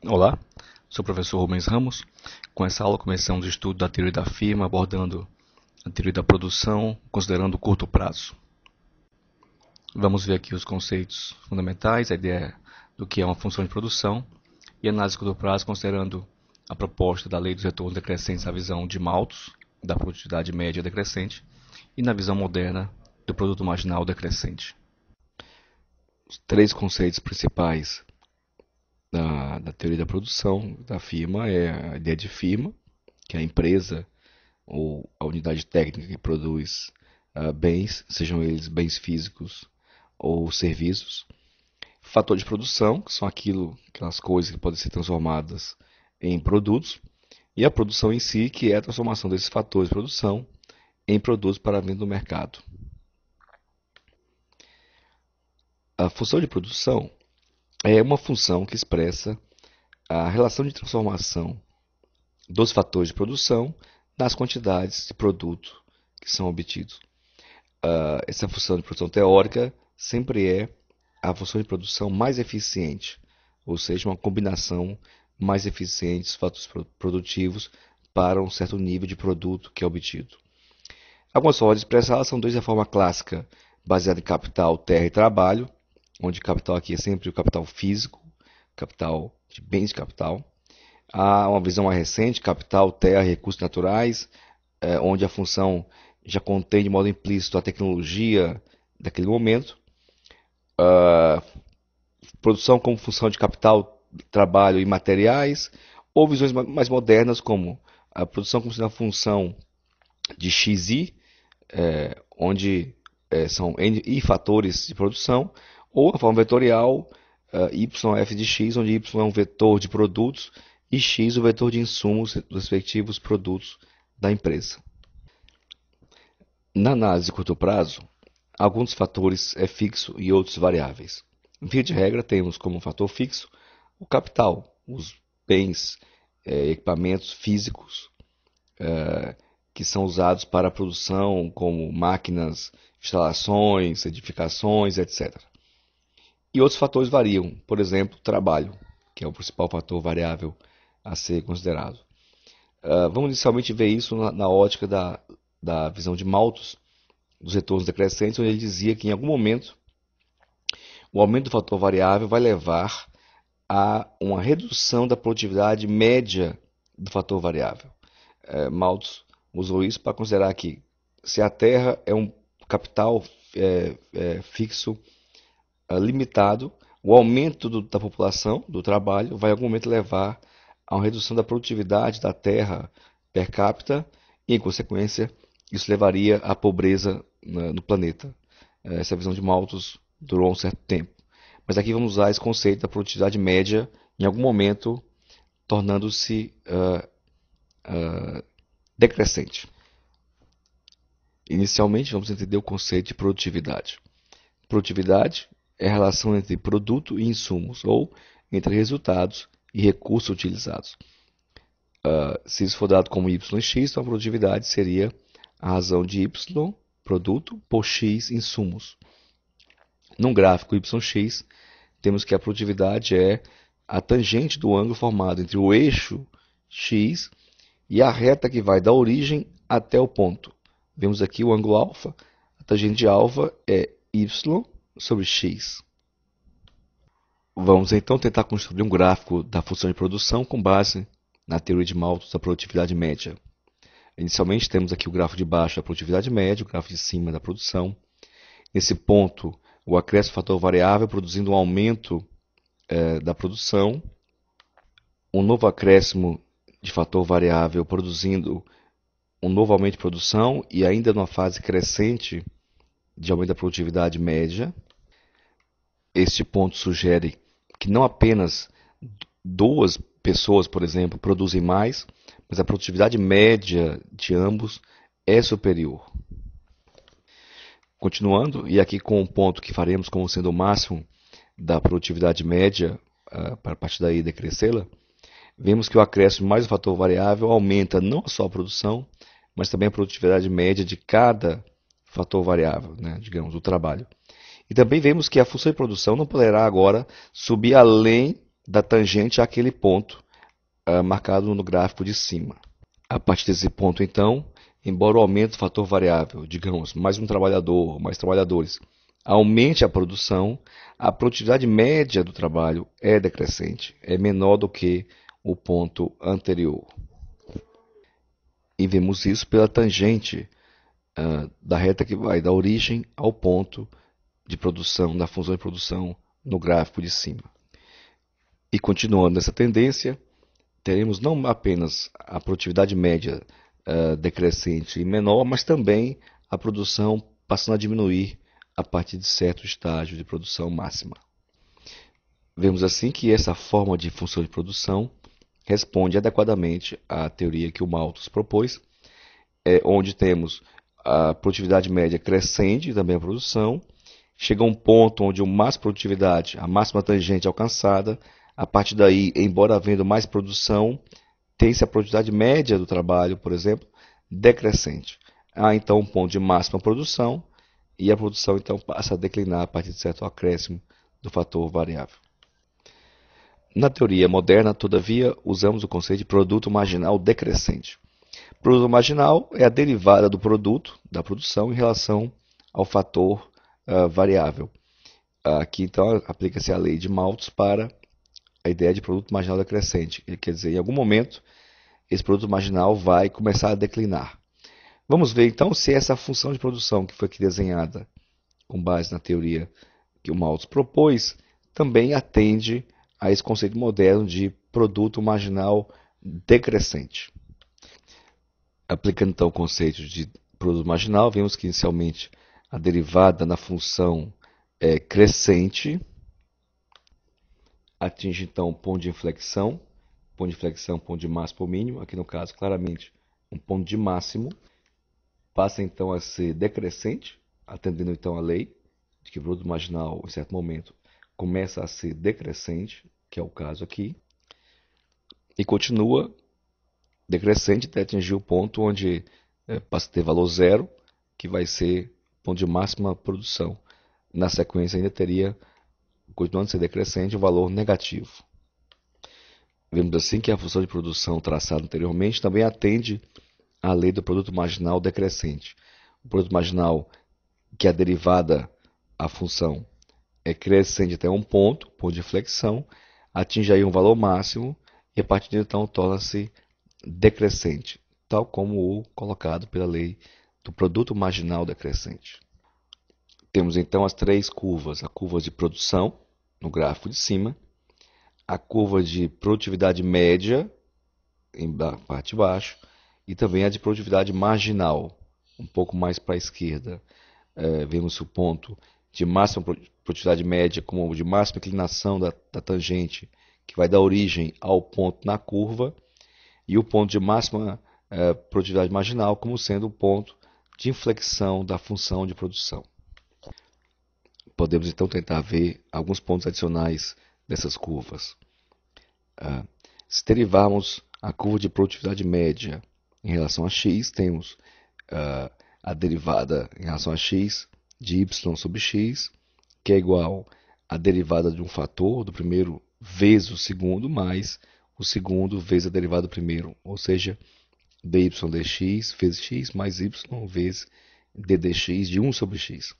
Olá, sou o professor Rubens Ramos. Com essa aula começamos o estudo da teoria da firma, abordando a teoria da produção, considerando o curto prazo. Vamos ver aqui os conceitos fundamentais, a ideia do que é uma função de produção e análise de curto prazo, considerando a proposta da lei dos retornos decrescentes, a visão de Malthus, da produtividade média decrescente, e na visão moderna do produto marginal decrescente. Os três conceitos principais da teoria da produção da firma é a ideia de firma, que é a empresa ou a unidade técnica que produz bens, sejam eles bens físicos ou serviços. Fator de produção, que são aquelas coisas que podem ser transformadas em produtos. E a produção em si, que é a transformação desses fatores de produção em produtos para venda no mercado. A função de produção é uma função que expressa a relação de transformação dos fatores de produção nas quantidades de produto que são obtidos. Essa função de produção teórica sempre é a função de produção mais eficiente, ou seja, uma combinação mais eficiente dos fatores produtivos para um certo nível de produto que é obtido. Algumas formas de expressá-la são duas: a forma clássica, baseada em capital, terra e trabalho, onde capital aqui é sempre o capital físico, capital de bens de capital. Há uma visão mais recente, capital, terra, recursos naturais, onde a função já contém de modo implícito a tecnologia daquele momento. Produção como função de capital, trabalho e materiais, ou visões mais modernas como a produção como sendo a função de XI, onde são N fatores de produção, ou a forma vetorial YF de X, onde Y é um vetor de produtos e X o vetor de insumos dos respectivos produtos da empresa. Na análise de curto prazo, alguns fatores é fixo e outros variáveis. Via de regra, temos como fator fixo o capital, os bens, equipamentos físicos que são usados para a produção, como máquinas, instalações, edificações, etc. E outros fatores variam, por exemplo, trabalho, que é o principal fator variável a ser considerado. Vamos inicialmente ver isso na ótica da visão de Malthus, dos retornos decrescentes, onde ele dizia que em algum momento o aumento do fator variável vai levar a uma redução da produtividade média do fator variável. Malthus usou isso para considerar que se a Terra é um capital fixo limitado, o aumento da população, do trabalho, vai em algum momento levar a uma redução da produtividade da Terra per capita e, em consequência, isso levaria à pobreza no planeta. Essa visão de Malthus durou um certo tempo. Mas aqui vamos usar esse conceito da produtividade média, em algum momento, tornando-se decrescente. Inicialmente, vamos entender o conceito de produtividade. Produtividade é a relação entre produto e insumos, ou entre resultados e recursos utilizados. Se isso for dado como YX, então a produtividade seria a razão de Y, produto, por X, insumos. Num gráfico YX, temos que a produtividade é a tangente do ângulo formado entre o eixo X e a reta que vai da origem até o ponto. Vemos aqui o ângulo alfa, a tangente de alfa é Y sobre X. Vamos então tentar construir um gráfico da função de produção com base na teoria de Malthus da produtividade média. Inicialmente temos aqui o gráfico de baixo da produtividade média, o gráfico de cima da produção. Nesse ponto, o acréscimo do fator variável produzindo um aumento da produção, um novo acréscimo de fator variável produzindo um novo aumento de produção e ainda numa fase crescente de aumento da produtividade média. Este ponto sugere que não apenas duas pessoas, por exemplo, produzem mais, mas a produtividade média de ambos é superior. Continuando, e aqui com um ponto que faremos como sendo o máximo da produtividade média, para a partir daí decrescê-la, vemos que o acréscimo mais o fator variável aumenta não só a produção, mas também a produtividade média de cada fator variável, digamos, o trabalho. E também vemos que a função de produção não poderá agora subir além da tangente àquele ponto marcado no gráfico de cima. A partir desse ponto, então, embora o aumento do fator variável, digamos, mais um trabalhador, mais trabalhadores, aumente a produção, a produtividade média do trabalho é decrescente, é menor do que o ponto anterior. E vemos isso pela tangente da reta que vai da origem ao ponto de produção, da função de produção no gráfico de cima. E continuando essa tendência, teremos não apenas a produtividade média decrescente e menor, mas também a produção passando a diminuir a partir de certo estágio de produção máxima. Vemos assim que essa forma de função de produção responde adequadamente à teoria que o Malthus propôs, onde temos a produtividade média crescente e também a produção, chega a um ponto onde a máxima produtividade, a máxima tangente é alcançada, a partir daí, embora havendo mais produção, tem-se a produtividade média do trabalho, por exemplo, decrescente. Há então um ponto de máxima produção e a produção então passa a declinar a partir de certo acréscimo do fator variável. Na teoria moderna, todavia, usamos o conceito de produto marginal decrescente. Produto marginal é a derivada do produto, da produção, em relação ao fator variável. Aqui, então, aplica-se a lei de Malthus para a ideia de produto marginal decrescente. Ele quer dizer, em algum momento, esse produto marginal vai começar a declinar. Vamos ver, então, se essa função de produção que foi aqui desenhada com base na teoria que o Malthus propôs, também atende a esse conceito moderno de produto marginal decrescente. Aplicando então o conceito de produto marginal, vemos que inicialmente a derivada na função é crescente, atinge então o ponto de inflexão, ponto de máximo ou mínimo, aqui no caso claramente um ponto de máximo, passa então a ser decrescente, atendendo então a lei de que o produto marginal em certo momento começa a ser decrescente, que é o caso aqui, e continua decrescente até atingir o ponto onde passa a ter valor zero, que vai ser o ponto de máxima produção. Na sequência ainda teria, continuando a ser decrescente, um valor negativo. Vemos assim que a função de produção traçada anteriormente também atende à lei do produto marginal decrescente. O produto marginal, que é a derivada, a função, é crescente até um ponto de inflexão, atinge aí um valor máximo e a partir de então torna-se decrescente, tal como o colocado pela lei do produto marginal decrescente. Temos então as três curvas, a curva de produção, no gráfico de cima, a curva de produtividade média, na parte de baixo, e também a de produtividade marginal, um pouco mais para a esquerda. Vemos o ponto de máxima produtividade média como de máxima inclinação da tangente, que vai dar origem ao ponto na curva, e o ponto de máxima produtividade marginal como sendo o ponto de inflexão da função de produção. Podemos então tentar ver alguns pontos adicionais dessas curvas. Se derivarmos a curva de produtividade média em relação a x, temos a derivada em relação a x de y sobre x, que é igual à derivada de um fator do primeiro vezes o segundo, mais o segundo vezes a derivada do primeiro, ou seja, dy dx vezes x mais y vezes d dx de 1 sobre x.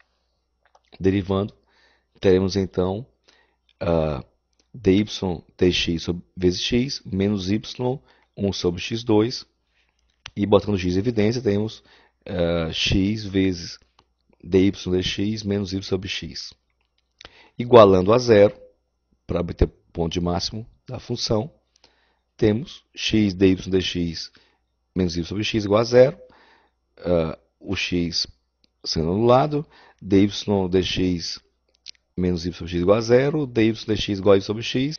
Derivando, teremos então dy dx vezes x menos y 1 sobre x2, e botando x em evidência, temos x vezes dy dx menos y sobre x. Igualando a zero, para obter o ponto de máximo da função, temos x dy dx menos y sobre x igual a zero, o x sendo anulado, dy dx menos y sobre x igual a zero, dy dx igual a y sobre x,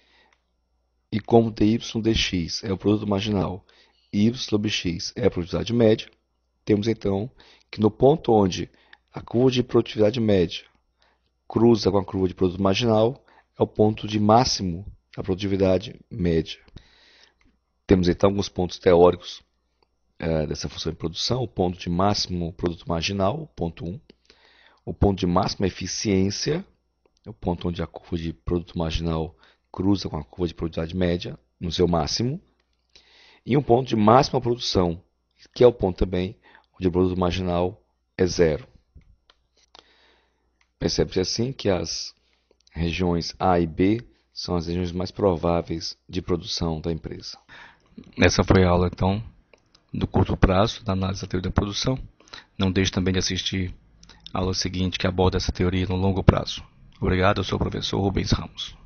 e como dy dx é o produto marginal e y sobre x é a produtividade média, temos então que no ponto onde a curva de produtividade média cruza com a curva de produto marginal, é o ponto de máximo da produtividade média. Temos então alguns pontos teóricos dessa função de produção: o ponto de máximo produto marginal, ponto 1, o ponto de máxima eficiência, o ponto onde a curva de produto marginal cruza com a curva de produtividade média no seu máximo, e um ponto de máxima produção, que é o ponto também onde o produto marginal é zero. Percebe-se assim que as regiões A e B são as regiões mais prováveis de produção da empresa. Essa foi a aula, então, do curto prazo, da análise da teoria da produção. Não deixe também de assistir a aula seguinte que aborda essa teoria no longo prazo. Obrigado, eu sou o professor Rubens Ramos.